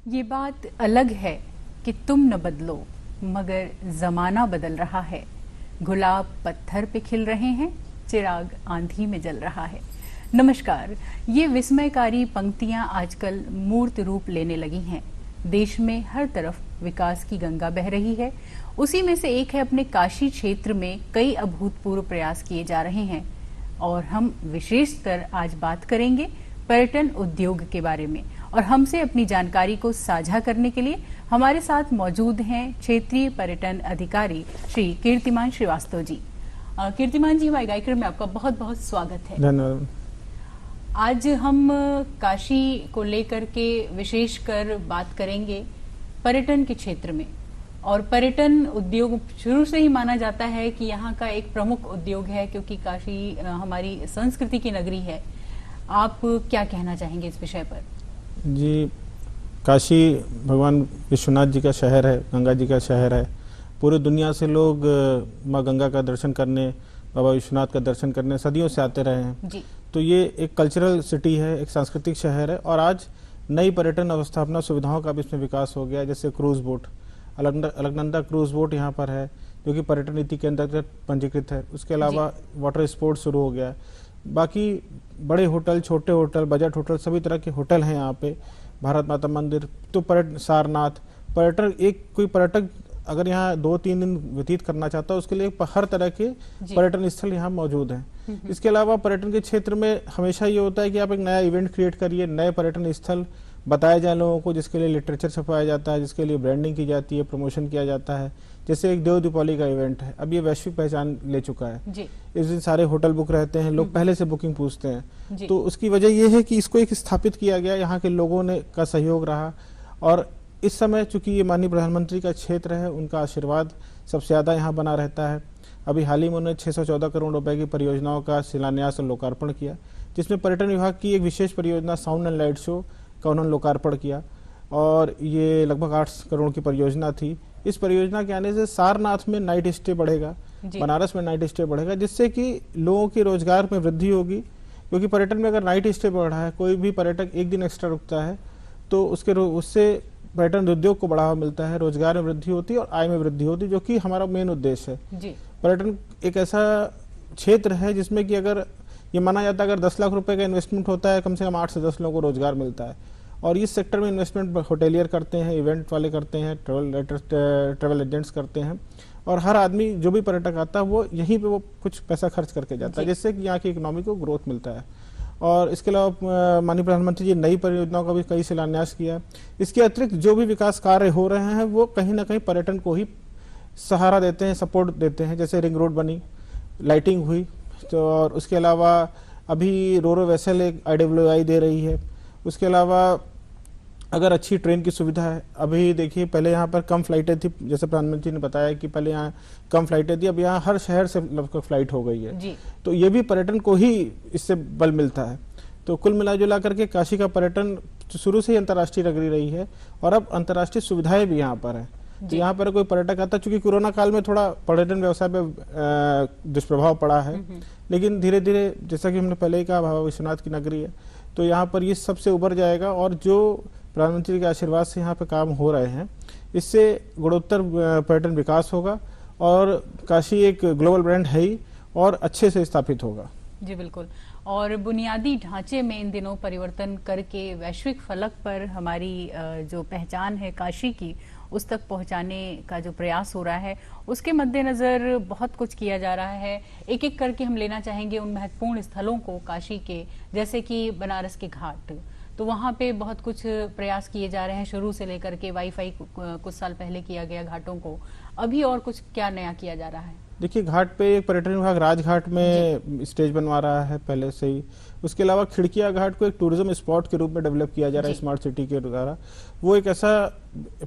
ये बात अलग है कि तुम न बदलो मगर जमाना बदल रहा है। गुलाब पत्थर पे खिल रहे हैं, चिराग आंधी में जल रहा है। नमस्कार। ये विस्मयकारी पंक्तियां आजकल मूर्त रूप लेने लगी हैं। देश में हर तरफ विकास की गंगा बह रही है। उसी में से एक है अपने काशी क्षेत्र में कई अभूतपूर्व प्रयास किए जा रहे हैं और हम विशेषकर आज बात करेंगे पर्यटन उद्योग के बारे में। और हमसे अपनी जानकारी को साझा करने के लिए हमारे साथ मौजूद हैं क्षेत्रीय पर्यटन अधिकारी श्री कीर्तिमान श्रीवास्तव जी। कीर्तिमान जी, हमारे कार्यक्रम में आपका बहुत बहुत स्वागत है। धन्यवाद। आज हम काशी को लेकर के विशेषकर बात करेंगे पर्यटन के क्षेत्र में। और पर्यटन उद्योग शुरू से ही माना जाता है कि यहाँ का एक प्रमुख उद्योग है, क्योंकि काशी हमारी संस्कृति की नगरी है। आप क्या कहना चाहेंगे इस विषय पर? जी, काशी भगवान विश्वनाथ जी का शहर है, गंगा जी का शहर है। पूरी दुनिया से लोग माँ गंगा का दर्शन करने, बाबा विश्वनाथ का दर्शन करने सदियों से आते रहे हैं जी। तो ये एक कल्चरल सिटी है, एक सांस्कृतिक शहर है। और आज नई पर्यटन अवस्थापना सुविधाओं का भी इसमें विकास हो गया है। जैसे cruise boat, Alaknanda cruise boat यहाँ पर है, जो कि पर्यटन नीति के अंतर्गत पंजीकृत है। उसके अलावा वाटर स्पोर्ट्स शुरू हो गया है। बाकी बड़े होटल, छोटे होटल, बजट होटल, सभी तरह के होटल हैं यहाँ पे। भारत माता मंदिर, तो सारनाथ पर्यटक, एक कोई पर्यटक अगर यहाँ 2-3 दिन व्यतीत करना चाहता है, उसके लिए हर तरह के पर्यटन स्थल यहाँ मौजूद हैं। इसके अलावा पर्यटन के क्षेत्र में हमेशा ये होता है कि आप एक नया इवेंट क्रिएट करिए, नए पर्यटन स्थल बताए जाए लोगों को, जिसके लिए लिटरेचर छपाया जाता है, जिसके लिए ब्रांडिंग की जाती है, प्रमोशन किया जाता है। जैसे एक देव दीपावली का इवेंट है, अब ये वैश्विक पहचान ले चुका है जी। इस दिन सारे होटल बुक रहते हैं, लोग पहले से बुकिंग पूछते हैं। तो उसकी वजह ये है कि इसको एक स्थापित किया गया, यहाँ के लोगों ने का सहयोग रहा। और इस समय चूंकि ये माननीय प्रधानमंत्री का क्षेत्र है, उनका आशीर्वाद सबसे ज्यादा यहाँ बना रहता है। अभी हाल ही में उन्होंने 614 करोड़ रुपए की परियोजनाओं का शिलान्यास और लोकार्पण किया, जिसमें पर्यटन विभाग की एक विशेष परियोजना साउंड एंड लाइट शो का उन्होंने लोकार्पण किया। और ये लगभग 8 करोड़ की परियोजना थी। इस परियोजना के आने से सारनाथ में नाइट स्टे बढ़ेगा, बनारस में नाइट स्टे बढ़ेगा, जिससे कि लोगों के रोजगार में वृद्धि होगी। क्योंकि पर्यटन में अगर नाइट स्टे बढ़ रहा है, कोई भी पर्यटक एक दिन एक्स्ट्रा रुकता है, तो उससे पर्यटन उद्योग को बढ़ावा मिलता है, रोजगार में वृद्धि होती है और आय में वृद्धि होती है, जो कि हमारा मेन उद्देश्य है। पर्यटन एक ऐसा क्षेत्र है जिसमें कि अगर ये माना जाता है अगर 10 लाख रुपए का इन्वेस्टमेंट होता है, कम से कम 8 से 10 लोगों को रोजगार मिलता है। और इस सेक्टर में इन्वेस्टमेंट होटेलियर करते हैं, इवेंट वाले करते हैं, ट्रेवल एजेंट्स करते हैं। और हर आदमी जो भी पर्यटक आता है वो यहीं पे वो कुछ पैसा खर्च करके जाता है, जिससे कि यहाँ की इकोनॉमी को ग्रोथ मिलता है। और इसके अलावा माननीय प्रधानमंत्री जी नई परियोजनाओं का भी कई शिलान्यास किया है। इसके अतिरिक्त जो भी विकास कार्य हो रहे हैं वो कहीं ना कहीं पर्यटन को ही सहारा देते हैं, सपोर्ट देते हैं। जैसे रिंग रोड बनी, लाइटिंग हुई, तो और उसके अलावा अभी रोरो वेसल एक IWI दे रही है। उसके अलावा अगर अच्छी ट्रेन की सुविधा है, अभी देखिए पहले यहाँ पर कम फ्लाइटें थी, जैसे प्रधानमंत्री ने बताया कि पहले यहाँ कम फ्लाइटें थी, अब यहाँ हर शहर से लगभग फ्लाइट हो गई है। तो ये भी पर्यटन को ही इससे बल मिलता है। तो कुल मिला करके काशी का पर्यटन शुरू से ही अंतर्राष्ट्रीय नगरी रही है और अब अंतर्राष्ट्रीय सुविधाएं भी यहाँ पर है। तो यहाँ पर कोई पर्यटक आता, चूंकि कोरोना काल में थोड़ा पर्यटन व्यवसाय पे दुष्प्रभाव पड़ा है, लेकिन धीरे धीरे जैसा कि हमने पहले ही कहा, बाबा विश्वनाथ की नगरी है, तो यहाँ पर ये सबसे उभर जाएगा। और जो प्रधानमंत्री के आशीर्वाद से यहाँ पे काम हो रहे हैं, इससे गुणोत्तर पर्यटन विकास होगा और काशी एक ग्लोबल ब्रांड है ही और अच्छे से स्थापित होगा। जी बिल्कुल। और बुनियादी ढांचे में इन दिनों परिवर्तन करके वैश्विक फलक पर हमारी जो पहचान है काशी की, उस तक पहुंचाने का जो प्रयास हो रहा है, उसके मद्देनजर बहुत कुछ किया जा रहा है। एक एक करके हम लेना चाहेंगे उन महत्वपूर्ण स्थलों को काशी के, जैसे कि बनारस के घाट। तो वहाँ पे बहुत कुछ प्रयास किए जा रहे हैं, शुरू से लेकर के वाईफाई कुछ साल पहले किया गया घाटों को, अभी और कुछ क्या नया किया जा रहा है? देखिए, घाट पे एक पर्यटन विभाग राजघाट में स्टेज बनवा रहा है पहले से ही। उसके अलावा खिड़किया घाट को एक टूरिज्म स्पॉट के रूप में डेवलप किया जा रहा है स्मार्ट सिटी के द्वारा। वो एक ऐसा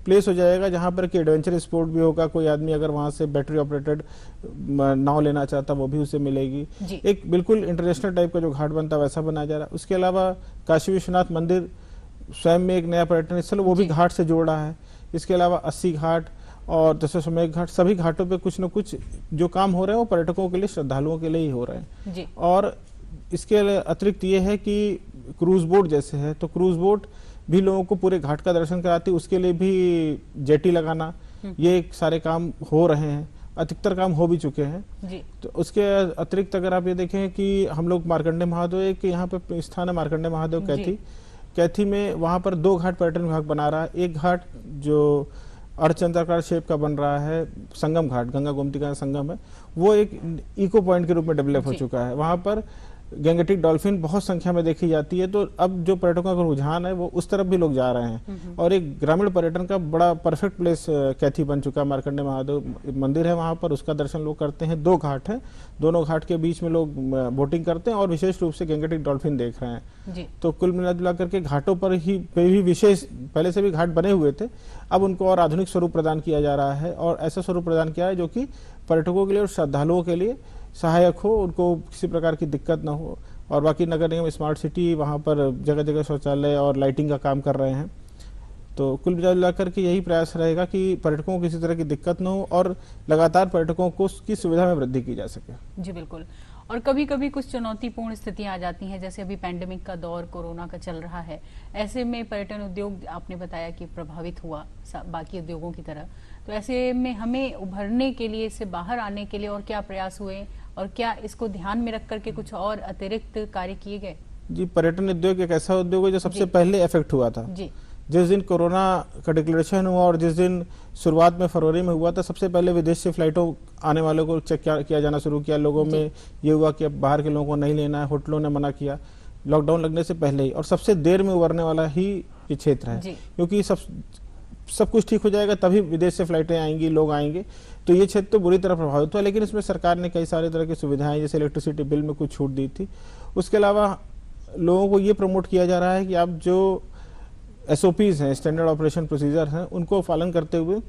प्लेस हो जाएगा जहां पर कि एडवेंचर स्पोर्ट भी होगा। कोई आदमी अगर वहां से बैटरी ऑपरेटेड नाव लेना चाहता, वो भी उसे मिलेगी। एक बिल्कुल इंटरनेशनल टाइप का जो घाट बनता है वैसा बनाया जा रहा है। उसके अलावा काशी विश्वनाथ मंदिर स्वयं में एक नया पर्यटन स्थल, वो भी घाट से जोड़ रहा है। इसके अलावा 80 घाट और दशाश्वमेध घाट, सभी घाटों पे कुछ न कुछ जो काम हो रहे हैं वो पर्यटकों के लिए, श्रद्धालुओं के लिए ही हो रहे हैं। और इसके अतिरिक्त ये है कि क्रूज बोट जैसे है, तो क्रूज बोट भी लोगों को पूरे घाट का दर्शन कराती है, उसके लिए भी जेटी लगाना, ये सारे काम हो रहे हैं, अधिकतर काम हो भी चुके हैं जी। तो उसके अतिरिक्त अगर आप ये देखें कि हम लोग मार्कंडे महादेव, एक यहाँ पे स्थान है मार्कंडे महादेव कैथी में, वहाँ पर 2 घाट पर्यटन विभाग बना रहा है। एक घाट जो अर्धचंद्राकार शेप का बन रहा है, संगम घाट, गंगा गोमती का संगम है, वो एक इको पॉइंट के रूप में डेवलप हो चुका है। वहाँ पर गैंगेटिक डॉल्फिन बहुत संख्या में देखी जाती है, तो अब जो पर्यटकों का रुझान है वो उस तरफ भी लोग जा रहे हैं और एक ग्रामीण पर्यटन का बड़ा परफेक्ट प्लेस कैथी बन चुका है। मार्कंडे महादेव मंदिर है वहाँ पर, उसका दर्शन लोग करते हैं। 2 घाट हैं, दोनों घाट के बीच में लोग बोटिंग करते हैं और विशेष रूप से गैंगेटिक डॉल्फिन देख रहे हैं जी। तो कुल मिला करके घाटों पर भी विशेष, पहले से भी घाट बने हुए थे, अब उनको और आधुनिक स्वरूप प्रदान किया जा रहा है और ऐसा स्वरूप प्रदान किया है जो कि पर्यटकों के लिए और श्रद्धालुओं के लिए सहायक हो, उनको किसी प्रकार की दिक्कत ना हो। और बाकी नगर निगम स्मार्ट सिटी वहाँ पर जगह जगह शौचालय और लाइटिंग का काम कर रहे हैं। तो कुल मिलाकर के यही प्रयास रहेगा कि पर्यटकों को किसी तरह की दिक्कत न हो और लगातार पर्यटकों को उसकी सुविधा में वृद्धि की जा सके। जी बिल्कुल। और कभी कभी कुछ चुनौतीपूर्ण स्थितियां आ जाती हैं, जैसे अभी पैंडेमिक का दौर कोरोना का चल रहा है, ऐसे में पर्यटन उद्योग आपने बताया कि प्रभावित हुआ बाकी उद्योगों की तरह, तो ऐसे में हमें उभरने के लिए, इससे बाहर आने के लिए और क्या प्रयास हुए और क्या इसको ध्यान में रख करके कुछ और अतिरिक्त कार्य किए गए? जी, पर्यटन उद्योग एक ऐसा उद्योग है जो सबसे पहले इफेक्ट हुआ था जी। जिस दिन कोरोना का डिक्लेरेशन हुआ और जिस दिन शुरुआत में फरवरी में हुआ था, सबसे पहले विदेश से फ्लाइटों आने वालों को चेक किया जाना शुरू किया। लोगों में ये हुआ कि अब बाहर के लोगों को नहीं लेना है, होटलों ने मना किया लॉकडाउन लगने से पहले ही, और सबसे देर में उभरने वाला ही ये क्षेत्र है क्योंकि सब कुछ ठीक हो जाएगा तभी विदेश से फ्लाइटें आएंगी, लोग आएंगे। तो ये क्षेत्र तो बुरी तरह प्रभावित हुआ, लेकिन इसमें सरकार ने कई सारे तरह की सुविधाएं, जैसे इलेक्ट्रिसिटी बिल में कुछ छूट दी थी। उसके अलावा लोगों को ये प्रमोट किया जा रहा है कि आप जो SOPs हैं, स्टैंडर्ड ऑपरेशन प्रोसीजर हैं, उनको पालन करते हुए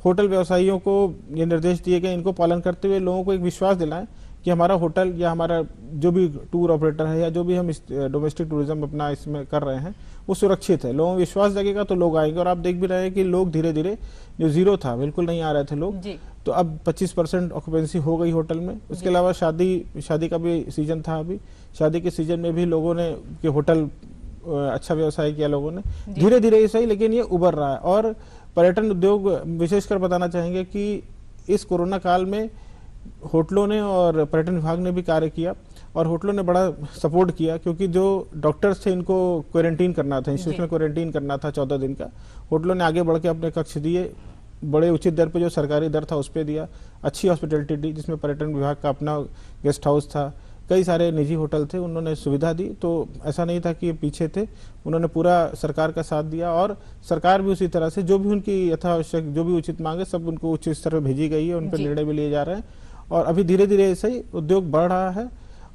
होटल व्यवसायियों को ये निर्देश दिए गए, इनको पालन करते हुए लोगों को एक विश्वास दिलाएं कि हमारा होटल या हमारा जो भी टूर ऑपरेटर है या जो भी हम डोमेस्टिक टूरिज्म अपना इसमें कर रहे हैं वो सुरक्षित है। लोगों को विश्वास जगेगा तो लोग आएंगे। और आप देख भी रहे हैं कि लोग धीरे धीरे, जो जीरो था, बिल्कुल नहीं आ रहे थे लोग, तो अब 25% ऑक्यूपेंसी हो गई होटल में। उसके अलावा शादी का भी सीजन था, अभी शादी के सीजन में भी लोगों ने कि होटल अच्छा व्यवसाय किया लोगों ने, धीरे धीरे ही सही, लेकिन ये उभर रहा है। और पर्यटन उद्योग विशेषकर बताना चाहेंगे कि इस कोरोना काल में होटलों ने और पर्यटन विभाग ने भी कार्य किया और होटलों ने बड़ा सपोर्ट किया, क्योंकि जो डॉक्टर्स थे इनको क्वारंटीन करना था, इंस्टीट्यूशनल क्वारंटीन करना था 14 दिन का। होटलों ने आगे बढ़ के अपने कक्ष दिए, बड़े उचित दर पे, जो सरकारी दर था उस पर दिया, अच्छी हॉस्पिटलिटी दी, जिसमें पर्यटन विभाग का अपना गेस्ट हाउस था, कई सारे निजी होटल थे, उन्होंने सुविधा दी। तो ऐसा नहीं था कि ये पीछे थे, उन्होंने पूरा सरकार का साथ दिया और सरकार भी उसी तरह से जो भी उनकी यथावश्यक, जो भी उचित मांगे, सब उनको उच्च स्तर पर भेजी गई है, उन पर निर्णय भी लिए जा रहे हैं। और अभी धीरे धीरे ऐसे ही उद्योग बढ़ रहा है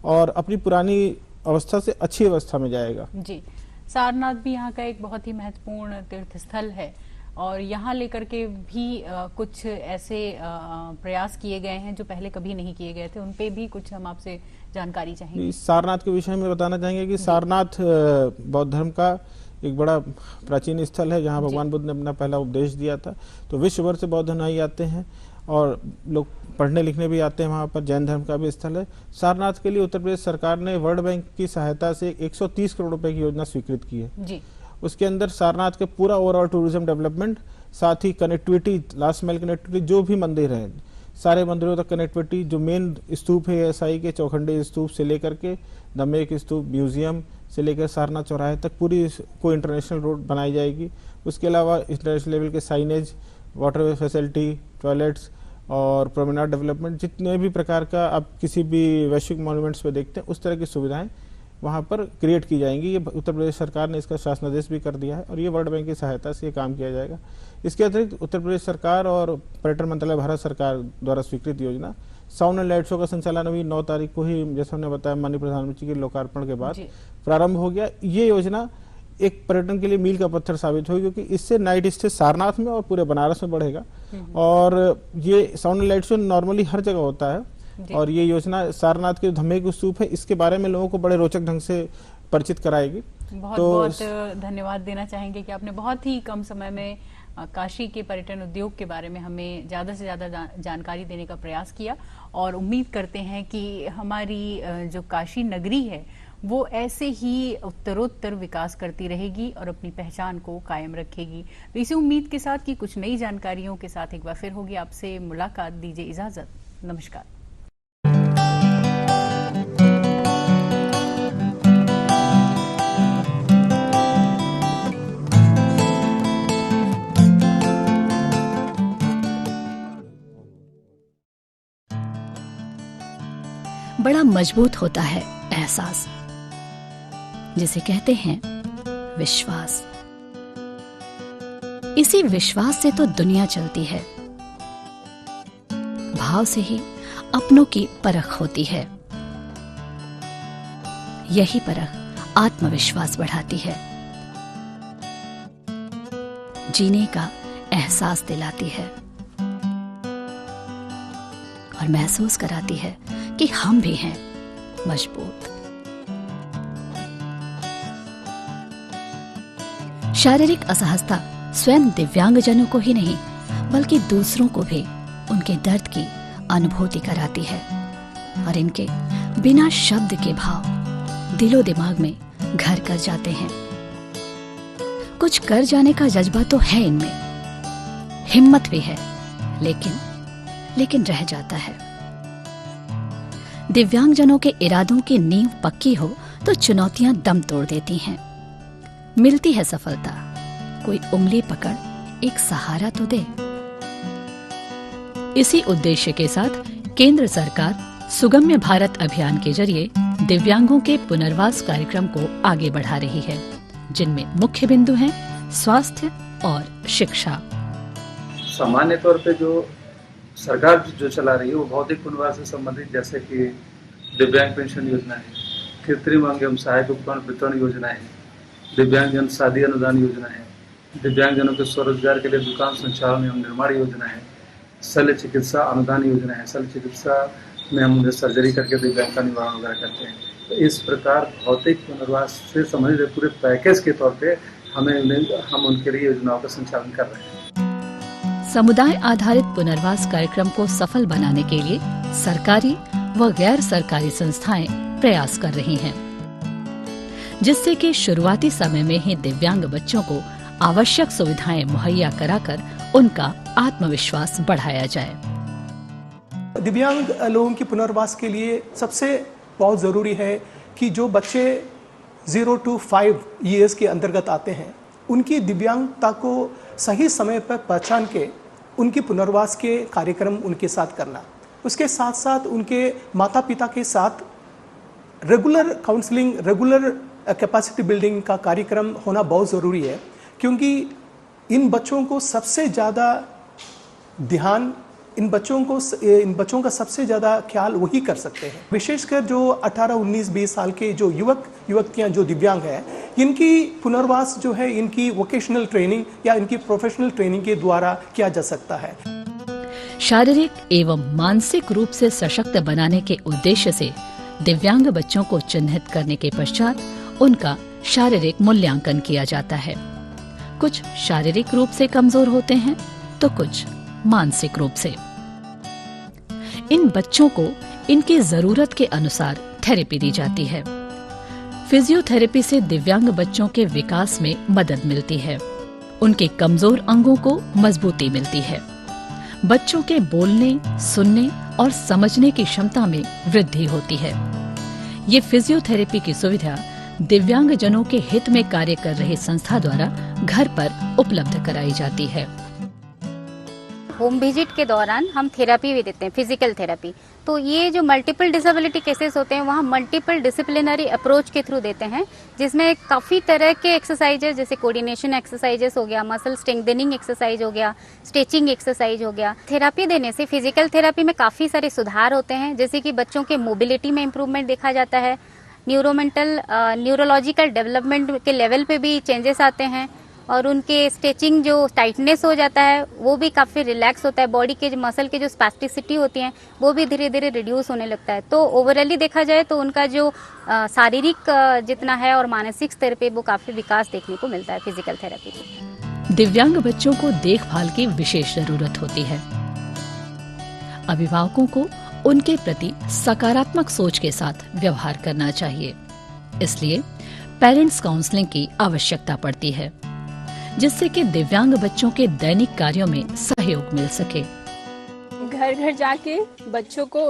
और अपनी पुरानी अवस्था से अच्छी अवस्था में जाएगा। जी, सारनाथ भी यहाँ का एक बहुत ही महत्वपूर्ण तीर्थ स्थल है और यहाँ लेकर के भी कुछ ऐसे प्रयास किए गए हैं जो पहले कभी नहीं किए गए थे, उन पे भी कुछ हम आपसे जानकारी चाहेंगे। सारनाथ के विषय में बताना चाहेंगे कि सारनाथ बौद्ध धर्म का एक बड़ा प्राचीन स्थल है, जहाँ भगवान बुद्ध ने अपना पहला उपदेश दिया था। तो विश्व भर से बौद्ध अनुयायी आते हैं और लोग पढ़ने लिखने भी आते हैं। वहाँ पर जैन धर्म का भी स्थल है। सारनाथ के लिए उत्तर प्रदेश सरकार ने वर्ल्ड बैंक की सहायता से 130 करोड़ रुपए की योजना स्वीकृत की है जी। उसके अंदर सारनाथ के पूरा ओवरऑल टूरिज्म डेवलपमेंट, साथ ही कनेक्टिविटी, लास्ट माइल कनेक्टिविटी, जो भी मंदिर हैं सारे मंदिरों तक कनेक्टिविटी, जो मेन स्तूप है SI के चौखंडी स्तूप से लेकर के दमेक स्तूप, म्यूजियम से लेकर सारनाथ चौराहे तक पूरी को इंटरनेशनल रोड बनाई जाएगी। उसके अलावा इंटरनेशनल लेवल के साइनेज, वाटरवे फैसिलिटी, टॉयलेट्स और प्रोमेनाड डेवलपमेंट, जितने भी प्रकार का आप किसी भी वैश्विक मॉन्यूमेंट्स पे देखते हैं, उस तरह की सुविधाएं वहाँ पर क्रिएट की जाएंगी। ये उत्तर प्रदेश सरकार ने इसका शासनादेश भी कर दिया है और ये वर्ल्ड बैंक की सहायता से ये काम किया जाएगा। इसके अतिरिक्त उत्तर प्रदेश सरकार और पर्यटन मंत्रालय भारत सरकार द्वारा स्वीकृत योजना साउंड एंड लाइट शो का संचालन अभी 9 तारीख को ही, जैसा हमने बताया, माननीय प्रधानमंत्री के लोकार्पण के बाद प्रारंभ हो गया। ये योजना एक पर्यटन के लिए मील का पत्थर साबित होगी, क्योंकि इससे नाइट स्टे सारनाथ में और पूरे बनारस में बढ़ेगा। और ये sound and light show normally हर जगह होता है और ये योजना सारनाथ के धम्मेक स्तूप है, इसके बारे में लोगों को बड़े रोचक ढंग से परिचित कराएगी। बहुत धन्यवाद देना चाहेंगे कि आपने बहुत ही कम समय में काशी के पर्यटन उद्योग के बारे में हमें ज्यादा से ज्यादा जानकारी देने का प्रयास किया और उम्मीद करते हैं कि हमारी जो काशी नगरी है वो ऐसे ही उत्तरोत्तर विकास करती रहेगी और अपनी पहचान को कायम रखेगी। तो इसी उम्मीद के साथ कि कुछ नई जानकारियों के साथ एक बार फिर होगी आपसे मुलाकात। दीजिए इजाजत, नमस्कार। बड़ा मजबूत होता है एहसास, जिसे कहते हैं विश्वास। इसी विश्वास से तो दुनिया चलती है। भाव से ही अपनों की परख होती है। यही परख आत्मविश्वास बढ़ाती है, जीने का एहसास दिलाती है और महसूस कराती है कि हम भी हैं मजबूत। शारीरिक असहजता स्वयं दिव्यांगजनों को ही नहीं बल्कि दूसरों को भी उनके दर्द की अनुभूति कराती है और इनके बिना शब्द के भाव दिलो दिमाग में घर कर जाते हैं। कुछ कर जाने का जज्बा तो है इनमें, हिम्मत भी है, लेकिन रह जाता है। दिव्यांगजनों के इरादों की नींव पक्की हो तो चुनौतियां दम तोड़ देती हैं। मिलती है सफलता, कोई उंगली पकड़ एक सहारा तो दे। इसी उद्देश्य के साथ केंद्र सरकार सुगम्य भारत अभियान के जरिए दिव्यांगों के पुनर्वास कार्यक्रम को आगे बढ़ा रही है, जिनमें मुख्य बिंदु हैं स्वास्थ्य और शिक्षा। सामान्य तौर पे जो सरकार जो चला रही है वो भौतिक पुनर्वास से संबंधित, जैसे कि दिव्यांग पेंशन योजना है, कृत्रिम अंग एवं सहायक उपकरण वितरण योजना है, दिव्यांगजन शादी अनुदान योजना है, दिव्यांगजनों के स्वरोजगार के लिए दुकान संचालन एवं निर्माण योजना है, शल्य चिकित्सा अनुदान योजना है। शल्य चिकित्सा में हम सर्जरी करके दिव्यांग का निवारण वगैरह करते हैं। तो इस प्रकार भौतिक पुनर्वास से संबंधित पूरे पैकेज के तौर पे हम उनके लिए योजनाओं का संचालन कर रहे हैं। समुदाय आधारित पुनर्वास कार्यक्रम को सफल बनाने के लिए सरकारी व गैर सरकारी संस्थाएं प्रयास कर रही हैं, जिससे कि शुरुआती समय में ही दिव्यांग बच्चों को आवश्यक सुविधाएं मुहैया कराकर उनका आत्मविश्वास बढ़ाया जाए। दिव्यांग लोगों की पुनर्वास के लिए सबसे बहुत ज़रूरी है कि जो बच्चे 0 to 5 ईयर्स के अंतर्गत आते हैं, उनकी दिव्यांगता को सही समय पर पहचान के उनकी पुनर्वास के कार्यक्रम उनके साथ करना। उसके साथ साथ उनके माता पिता के साथ regular counselling, regular capacity building का कार्यक्रम होना बहुत ज़रूरी है, क्योंकि इन बच्चों को सबसे ज़्यादा ध्यान, इन बच्चों का सबसे ज़्यादा ख्याल वही कर सकते हैं। विशेषकर जो 18, 19, 20 साल के जो युवक युवतियाँ जो दिव्यांग हैं, इनकी पुनर्वास जो है इनकी वोकेशनल ट्रेनिंग या इनकी प्रोफेशनल ट्रेनिंग के द्वारा किया जा सकता है। शारीरिक एवं मानसिक रूप से सशक्त बनाने के उद्देश्य से दिव्यांग बच्चों को चिन्हित करने के पश्चात उनका शारीरिक मूल्यांकन किया जाता है। कुछ शारीरिक रूप से कमजोर होते हैं तो कुछ मानसिक रूप से। इन बच्चों को इनकी जरूरत के अनुसार थेरेपी दी जाती है। फिजियोथेरेपी से दिव्यांग बच्चों के विकास में मदद मिलती है, उनके कमजोर अंगों को मजबूती मिलती है, बच्चों के बोलने, सुनने और समझने की क्षमता में वृद्धि होती है। ये फिजियोथेरेपी की सुविधा दिव्यांगजनों के हित में कार्य कर रही संस्था द्वारा घर पर उपलब्ध कराई जाती है। होम विजिट के दौरान हम थेरेपी भी देते हैं, फिजिकल थेरेपी। तो ये जो मल्टीपल डिसेबिलिटी केसेस होते हैं वहाँ मल्टीपल डिसिप्लिनरी अप्रोच के थ्रू देते हैं, जिसमें काफ़ी तरह के एक्सरसाइजेज जैसे कोऑर्डिनेशन एक्सरसाइजेस हो गया, मसल स्ट्रेंथनिंग एक्सरसाइज हो गया, स्ट्रेचिंग एक्सरसाइज हो गया। थेरेपी देने से फिजिकल थेरेपी में काफ़ी सारे सुधार होते हैं, जैसे कि बच्चों के मोबिलिटी में इम्प्रूवमेंट देखा जाता है, न्यूरोलॉजिकल डेवलपमेंट के लेवल पे भी चेंजेस आते हैं और उनके स्ट्रेचिंग जो टाइटनेस हो जाता है वो भी काफ़ी रिलैक्स होता है। बॉडी के जो मसल के जो स्पैस्टिसिटी होती है वो भी धीरे धीरे रिड्यूस होने लगता है। तो ओवरऑली देखा जाए तो उनका जो शारीरिक जितना है और मानसिक स्तर पे वो काफ़ी विकास देखने को मिलता है फिजिकल थेरेपी में। दिव्यांग बच्चों को देखभाल की विशेष जरूरत होती है। अभिभावकों को उनके प्रति सकारात्मक सोच के साथ व्यवहार करना चाहिए। इसलिए पेरेंट्स काउंसलिंग की आवश्यकता पड़ती है, जिससे कि दिव्यांग बच्चों के दैनिक कार्यों में सहयोग मिल सके। घर घर जाके बच्चों को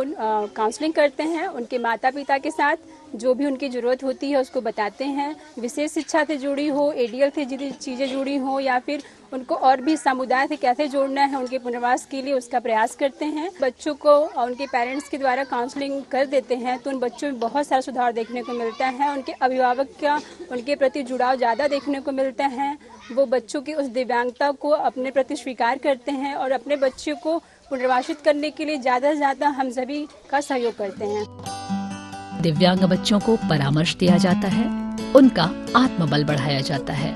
काउंसलिंग करते हैं, उनके माता पिता के साथ जो भी उनकी ज़रूरत होती है उसको बताते हैं। विशेष शिक्षा से जुड़ी हो, एडीएल से जुड़ी चीज़ें जुड़ी हो, या फिर उनको और भी समुदाय से कैसे जोड़ना है उनके पुनर्वास के लिए, उसका प्रयास करते हैं। बच्चों को उनके पेरेंट्स के द्वारा काउंसलिंग कर देते हैं तो उन बच्चों में बहुत सारा सुधार देखने को मिलता है। उनके अभिभावक का उनके प्रति जुड़ाव ज़्यादा देखने को मिलता है। वो बच्चों की उस दिव्यांगता को अपने प्रति स्वीकार करते हैं और अपने बच्चों को पुनर्वासित करने के लिए ज़्यादा से ज़्यादा हम सभी का सहयोग करते हैं। दिव्यांग बच्चों को परामर्श दिया जाता है, उनका आत्मबल बढ़ाया जाता है,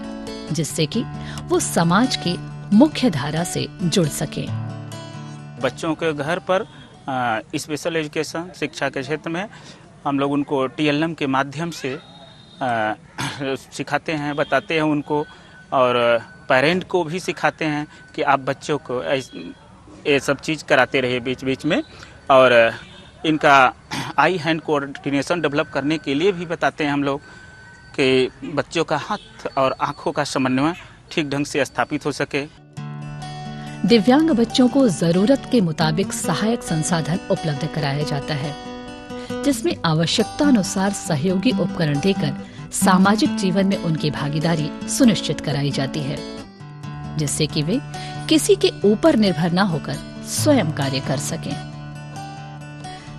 जिससे कि वो समाज की मुख्य धारा से जुड़ सके। बच्चों के घर पर स्पेशल एजुकेशन शिक्षा के क्षेत्र में हम लोग उनको TLM के माध्यम से सिखाते हैं, बताते हैं उनको, और पेरेंट को भी सिखाते हैं कि आप बच्चों को ये सब चीज़ कराते रहिए बीच बीच में, और इनका आई हैंड कोऑर्डिनेशन डेवलप करने के लिए भी बताते हैं हम लोग कि बच्चों का हाथ और आँखों का समन्वय ठीक ढंग से स्थापित हो सके। दिव्यांग बच्चों को जरूरत के मुताबिक सहायक संसाधन उपलब्ध कराया जाता है, जिसमें आवश्यकता अनुसार सहयोगी उपकरण देकर सामाजिक जीवन में उनकी भागीदारी सुनिश्चित कराई जाती है, जिससे कि वे किसी के ऊपर निर्भर न होकर स्वयं कार्य कर सकें।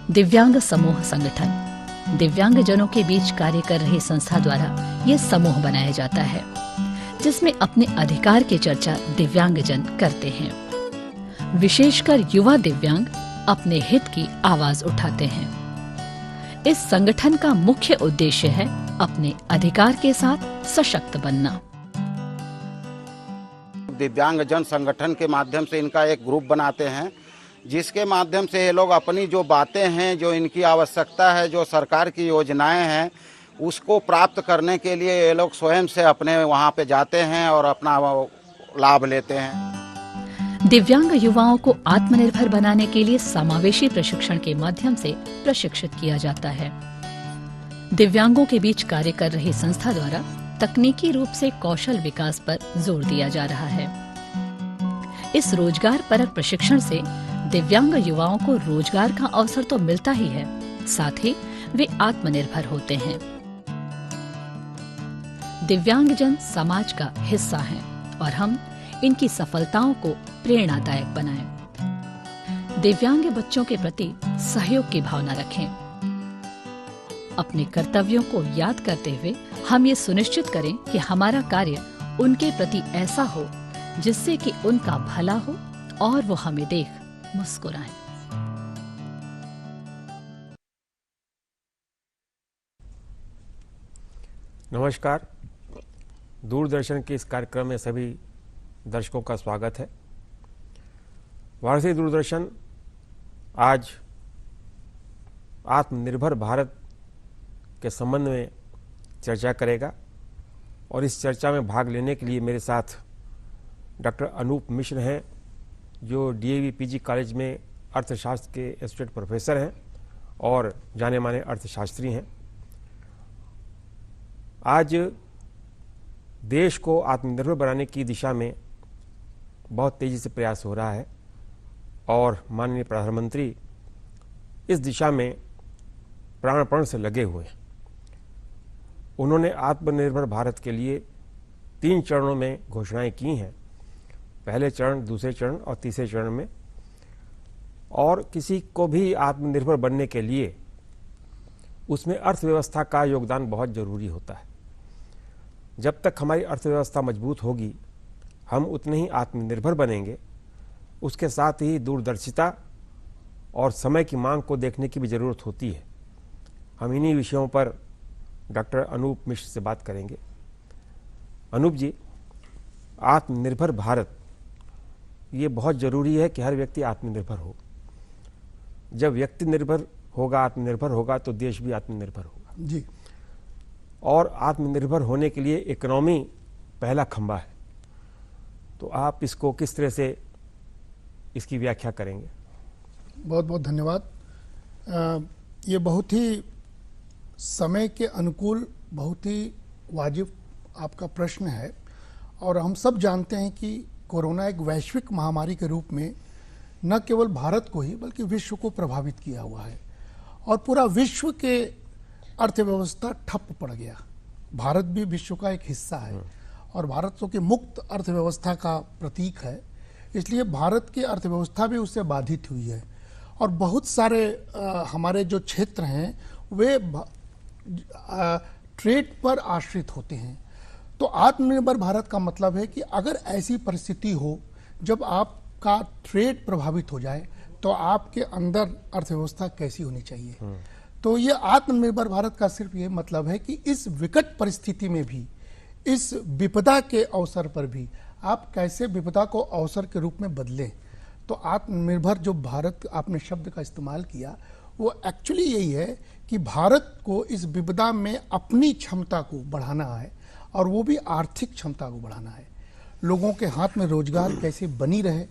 दिव्यांग समूह संगठन दिव्यांगजनों के बीच कार्य कर रही संस्था द्वारा ये समूह बनाया जाता है, जिसमें अपने अधिकार की चर्चा दिव्यांगजन करते हैं। विशेषकर युवा दिव्यांग अपने हित की आवाज उठाते हैं। इस संगठन का मुख्य उद्देश्य है अपने अधिकार के साथ सशक्त बनना। दिव्यांगजन संगठन के माध्यम से इनका एक ग्रुप बनाते हैं, जिसके माध्यम से ये लोग अपनी जो बातें हैं, जो इनकी आवश्यकता है, जो सरकार की योजनाएं हैं, उसको प्राप्त करने के लिए ये लोग स्वयं से अपने वहां पे जाते हैं और अपना लाभ लेते हैं। दिव्यांग युवाओं को आत्मनिर्भर बनाने के लिए समावेशी प्रशिक्षण के माध्यम से प्रशिक्षित किया जाता है। दिव्यांगों के बीच कार्य कर रही संस्था द्वारा तकनीकी रूप से कौशल विकास पर जोर दिया जा रहा है। इस रोजगार परक प्रशिक्षण से दिव्यांग युवाओं को रोजगार का अवसर तो मिलता ही है, साथ ही वे आत्मनिर्भर होते हैं। दिव्यांगजन समाज का हिस्सा हैं और हम इनकी सफलताओं को प्रेरणादायक बनाएं। दिव्यांग बच्चों के प्रति सहयोग की भावना रखें। अपने कर्तव्यों को याद करते हुए हम ये सुनिश्चित करें कि हमारा कार्य उनके प्रति ऐसा हो जिससे कि उनका भला हो और वो हमें देख मुस्कुराएं। नमस्कार, दूरदर्शन के इस कार्यक्रम में सभी दर्शकों का स्वागत है। भारतीय दूरदर्शन आज आत्मनिर्भर भारत के संबंध में चर्चा करेगा, और इस चर्चा में भाग लेने के लिए मेरे साथ डॉक्टर अनूप मिश्र हैं, जो DAV PG कॉलेज में अर्थशास्त्र के एसोसिएट प्रोफेसर हैं और जाने माने अर्थशास्त्री हैं। आज देश को आत्मनिर्भर बनाने की दिशा में बहुत तेज़ी से प्रयास हो रहा है और माननीय प्रधानमंत्री इस दिशा में प्राणपण से लगे हुए हैं। उन्होंने आत्मनिर्भर भारत के लिए 3 चरणों में घोषणाएं की हैं, पहले चरण, दूसरे चरण और तीसरे चरण में। और किसी को भी आत्मनिर्भर बनने के लिए उसमें अर्थव्यवस्था का योगदान बहुत जरूरी होता है। जब तक हमारी अर्थव्यवस्था मजबूत होगी, हम उतने ही आत्मनिर्भर बनेंगे। उसके साथ ही दूरदर्शिता और समय की मांग को देखने की भी ज़रूरत होती है। हम इन्हीं विषयों पर डॉक्टर अनूप मिश्र से बात करेंगे। अनूप जी, आत्मनिर्भर भारत, ये बहुत ज़रूरी है कि हर व्यक्ति आत्मनिर्भर हो। जब व्यक्ति निर्भर होगा, आत्मनिर्भर होगा, तो देश भी आत्मनिर्भर होगा जी। और आत्मनिर्भर होने के लिए इकोनॉमी पहला खंभा है। तो आप इसको किस तरह से इसकी व्याख्या करेंगे? बहुत बहुत धन्यवाद। ये बहुत ही समय के अनुकूल बहुत ही वाजिब आपका प्रश्न है और हम सब जानते हैं कि कोरोना एक वैश्विक महामारी के रूप में न केवल भारत को ही बल्कि विश्व को प्रभावित किया हुआ है और पूरा विश्व के अर्थव्यवस्था ठप पड़ गया। भारत भी विश्व का एक हिस्सा है और भारत तो के मुक्त अर्थव्यवस्था का प्रतीक है, इसलिए भारत की अर्थव्यवस्था भी उससे बाधित हुई है और बहुत सारे हमारे जो क्षेत्र हैं वे ट्रेड पर आश्रित होते हैं। तो आत्मनिर्भर भारत का मतलब है कि अगर ऐसी परिस्थिति हो जब आपका ट्रेड प्रभावित हो जाए तो आपके अंदर अर्थव्यवस्था कैसी होनी चाहिए। तो ये आत्मनिर्भर भारत का सिर्फ ये मतलब है कि इस विकट परिस्थिति में भी, इस विपदा के अवसर पर भी आप कैसे विपदा को अवसर के रूप में बदलें। तो आत्मनिर्भर जो भारत आपने शब्द का इस्तेमाल किया वो एक्चुअली यही है कि भारत को इस विपदा में अपनी क्षमता को बढ़ाना है और वो भी आर्थिक क्षमता को बढ़ाना है। लोगों के हाथ में रोजगार कैसे बनी रहे,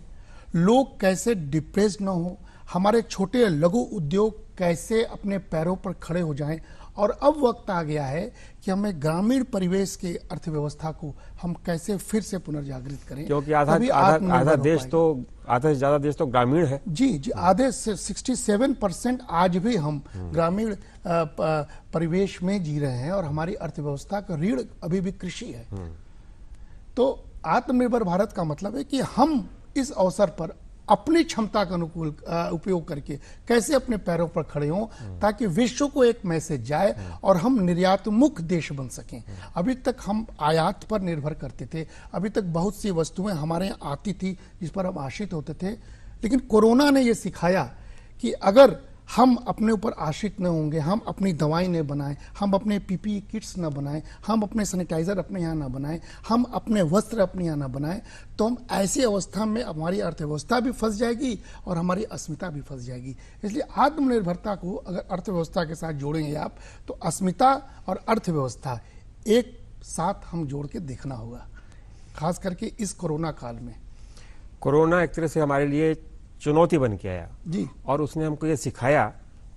लोग कैसे डिप्रेस न हो, हमारे छोटे लघु उद्योग कैसे अपने पैरों पर खड़े हो जाएं। और अब वक्त आ गया है कि हमें ग्रामीण परिवेश के अर्थव्यवस्था को हम कैसे फिर से पुनर्जागृत करें, क्योंकि आधा से ज्यादा देश तो ग्रामीण है। जी, आधे से 67% आज भी हम ग्रामीण परिवेश में जी रहे हैं और हमारी अर्थव्यवस्था का रीढ़ अभी भी कृषि है। तो आत्मनिर्भर भारत का मतलब है कि हम इस अवसर पर अपनी क्षमता का अनुकूल उपयोग करके कैसे अपने पैरों पर खड़े हों ताकि विश्व को एक मैसेज जाए और हम निर्यातमुख देश बन सकें। अभी तक हम आयात पर निर्भर करते थे, अभी तक बहुत सी वस्तुएं हमारे यहाँ आती थी जिस पर हम आश्रित होते थे, लेकिन कोरोना ने ये सिखाया कि अगर हम अपने ऊपर आश्रित न होंगे, हम अपनी दवाई न बनाएं, हम अपने पीपीई किट्स न बनाएं, हम अपने सैनिटाइजर अपने यहाँ न बनाएं, हम अपने वस्त्र अपने यहाँ न बनाएं, तो हम ऐसी अवस्था में हमारी अर्थव्यवस्था भी फंस जाएगी और हमारी अस्मिता भी फंस जाएगी। इसलिए आत्मनिर्भरता को अगर अर्थव्यवस्था के साथ जोड़ेंगे आप तो अस्मिता और अर्थव्यवस्था एक साथ हम जोड़ के देखना होगा, खास करके इस कोरोना काल में। कोरोना एक तरह से हमारे लिए चुनौती बन के आया जी, और उसने हमको ये सिखाया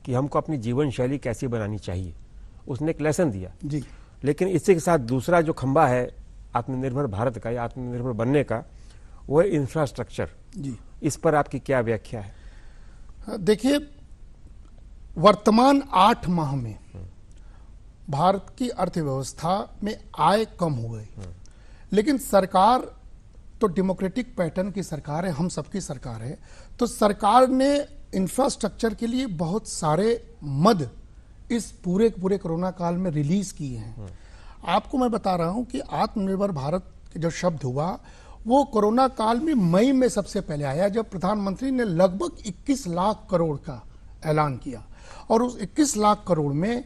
कि हमको अपनी जीवन शैली कैसी बनानी चाहिए, उसने एक लेसन दिया जी। लेकिन इसी के साथ दूसरा जो खंबा है आत्मनिर्भर भारत का या आत्मनिर्भर बनने का, वो है इंफ्रास्ट्रक्चर जी। इस पर आपकी क्या व्याख्या है? देखिए, वर्तमान 8 माह में भारत की अर्थव्यवस्था में आय कम हो गई, लेकिन सरकार तो डेमोक्रेटिक पैटर्न की सरकार है, हम सबकी सरकार है, तो सरकार ने इंफ्रास्ट्रक्चर के लिए बहुत सारे मद इस पूरे कोरोना काल में रिलीज किए हैं। आपको मैं बता रहा हूं कि आत्मनिर्भर भारत जो शब्द हुआ वो कोरोना काल में मई में सबसे पहले आया, जब प्रधानमंत्री ने लगभग 21 लाख करोड़ का ऐलान किया और उस 21 लाख करोड़ में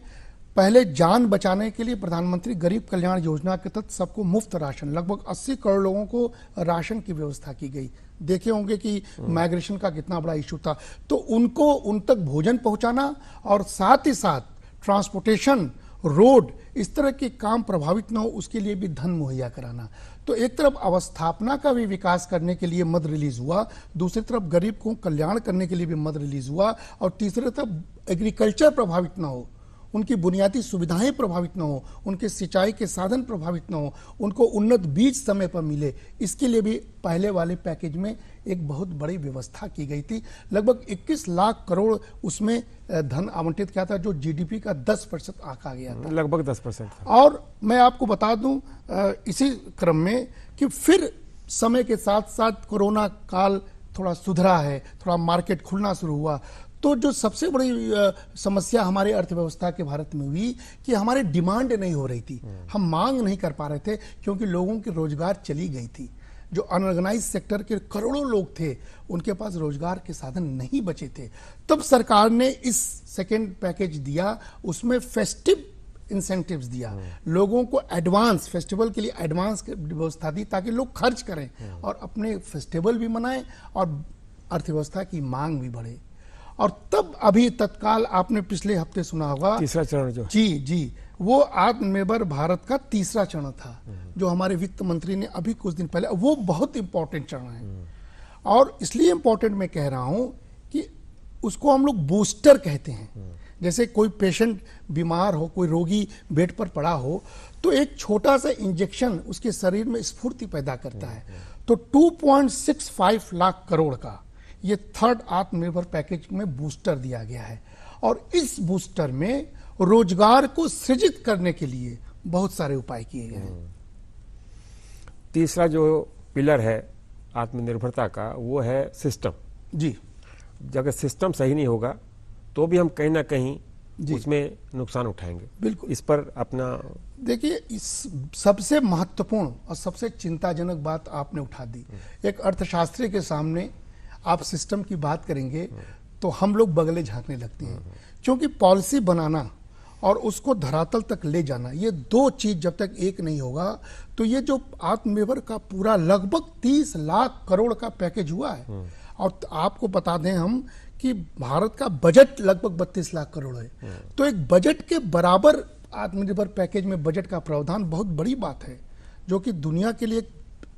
पहले जान बचाने के लिए प्रधानमंत्री गरीब कल्याण योजना के तहत सबको मुफ्त राशन, लगभग 80 करोड़ लोगों को राशन की व्यवस्था की गई। देखे होंगे कि माइग्रेशन का कितना बड़ा इशू था, तो उनको उन तक भोजन पहुंचाना और साथ ही साथ ट्रांसपोर्टेशन, रोड, इस तरह के काम प्रभावित न हो उसके लिए भी धन मुहैया कराना। तो एक तरफ अवस्थापना का भी विकास करने के लिए मद रिलीज हुआ, दूसरी तरफ गरीब को कल्याण करने के लिए भी मद रिलीज हुआ और तीसरी तरफ एग्रीकल्चर प्रभावित न हो, उनकी बुनियादी सुविधाएं प्रभावित न हो, उनके सिंचाई के साधन प्रभावित न हो, उनको उन्नत बीज समय पर मिले, इसके लिए भी पहले वाले पैकेज में एक बहुत बड़ी व्यवस्था की गई थी। लगभग 21 लाख करोड़ उसमें धन आवंटित किया था, जो जीडीपी का 10% आंका गया था, लगभग 10%। और मैं आपको बता दूं इसी क्रम में कि फिर समय के साथ साथ कोरोना काल थोड़ा सुधरा है, थोड़ा मार्केट खुलना शुरू हुआ, तो जो सबसे बड़ी समस्या हमारी अर्थव्यवस्था के भारत में हुई कि हमारी डिमांड नहीं हो रही थी, हम मांग नहीं कर पा रहे थे क्योंकि लोगों की रोजगार चली गई थी। जो अनऑर्गेनाइज सेक्टर के करोड़ों लोग थे उनके पास रोजगार के साधन नहीं बचे थे। तब सरकार ने इस सेकेंड पैकेज दिया, उसमें फेस्टिव इंसेंटिव्स दिया, लोगों को एडवांस, फेस्टिवल के लिए एडवांस व्यवस्था दी ताकि लोग खर्च करें और अपने फेस्टिवल भी मनाएं और अर्थव्यवस्था की मांग भी बढ़े। और तब अभी तत्काल आपने पिछले हफ्ते सुना होगा तीसरा चरण जो जी वो आत्मनिर्भर भारत का तीसरा चरण था जो हमारे वित्त मंत्री ने अभी कुछ दिन पहले, वो बहुत इंपॉर्टेंट चरण है और इसलिए इंपॉर्टेंट मैं कह रहा हूं कि उसको हम लोग बूस्टर कहते हैं। जैसे कोई पेशेंट बीमार हो, कोई रोगी बेड पर पड़ा हो, तो एक छोटा सा इंजेक्शन उसके शरीर में स्फूर्ति पैदा करता है। तो 2.65 लाख करोड़ का ये थर्ड आत्मनिर्भर पैकेज में बूस्टर दिया गया है, और इस बूस्टर में रोजगार को सृजित करने के लिए बहुत सारे उपाय किए गए हैं। तीसरा जो पिलर है आत्मनिर्भरता का, वो है सिस्टम। जी, अगर सिस्टम सही नहीं होगा तो भी हम कहीं ना कहीं उसमें नुकसान उठाएंगे। बिल्कुल। इस पर अपना देखिए, इस सबसे महत्वपूर्ण और सबसे चिंताजनक बात आपने उठा दी। एक अर्थशास्त्री के सामने आप सिस्टम की बात करेंगे तो हम लोग बगले झांकने लगते हैं, क्योंकि पॉलिसी बनाना और उसको धरातल तक ले जाना, ये दो चीज जब तक एक नहीं होगा तो ये जो आत्मनिर्भर का पूरा लगभग 30 लाख करोड़ का पैकेज हुआ है, और आपको बता दें हम कि भारत का बजट लगभग 32 लाख करोड़ है, तो एक बजट के बराबर आत्मनिर्भर पैकेज में बजट का प्रावधान बहुत बड़ी बात है, जो कि दुनिया के लिए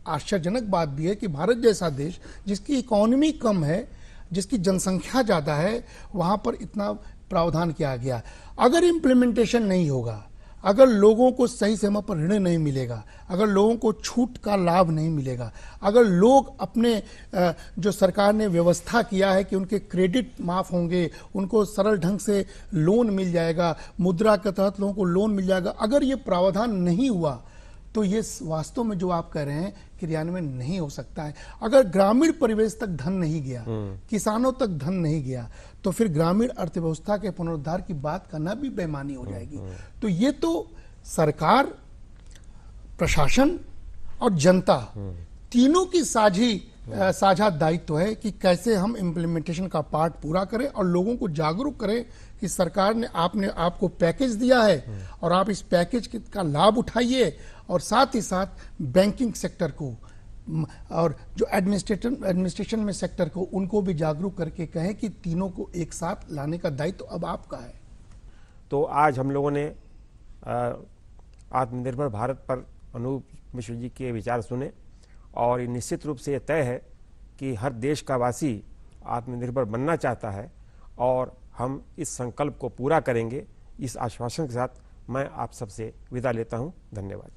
आश्चर्यजनक बात भी है कि भारत जैसा देश जिसकी इकोनॉमी कम है, जिसकी जनसंख्या ज्यादा है, वहां पर इतना प्रावधान किया गया। अगर इम्प्लीमेंटेशन नहीं होगा, अगर लोगों को सही समय पर ऋण नहीं मिलेगा, अगर लोगों को छूट का लाभ नहीं मिलेगा, अगर लोग अपने जो सरकार ने व्यवस्था किया है कि उनके क्रेडिट माफ होंगे, उनको सरल ढंग से लोन मिल जाएगा, मुद्रा के तहत लोगों को लोन मिल जाएगा, अगर ये प्रावधान नहीं हुआ तो ये वास्तव में जो आप कह रहे हैं क्रियान्वयन नहीं हो सकता है। अगर ग्रामीण परिवेश तक धन नहीं गया, किसानों तक धन नहीं गया, तो फिर ग्रामीण अर्थव्यवस्था के पुनरुद्धार की बात करना भी बेईमानी हो जाएगी। तो ये तो सरकार, प्रशासन और जनता तीनों की साझा दायित्व है कि कैसे हम इम्प्लीमेंटेशन का पार्ट पूरा करें और लोगों को जागरूक करें कि सरकार ने आपको पैकेज दिया है और आप इस पैकेज का लाभ उठाइए, और साथ ही साथ बैंकिंग सेक्टर को और जो एडमिनिस्ट्रेशन में सेक्टर को, उनको भी जागरूक करके कहें कि तीनों को एक साथ लाने का दायित्व अब आपका है। तो आज हम लोगों ने आत्मनिर्भर भारत पर अनूप मिश्र जी के विचार सुने, और ये निश्चित रूप से तय है कि हर देश का वासी आत्मनिर्भर बनना चाहता है, और हम इस संकल्प को पूरा करेंगे। इस आश्वासन के साथ मैं आप सबसे विदा लेता हूं। धन्यवाद।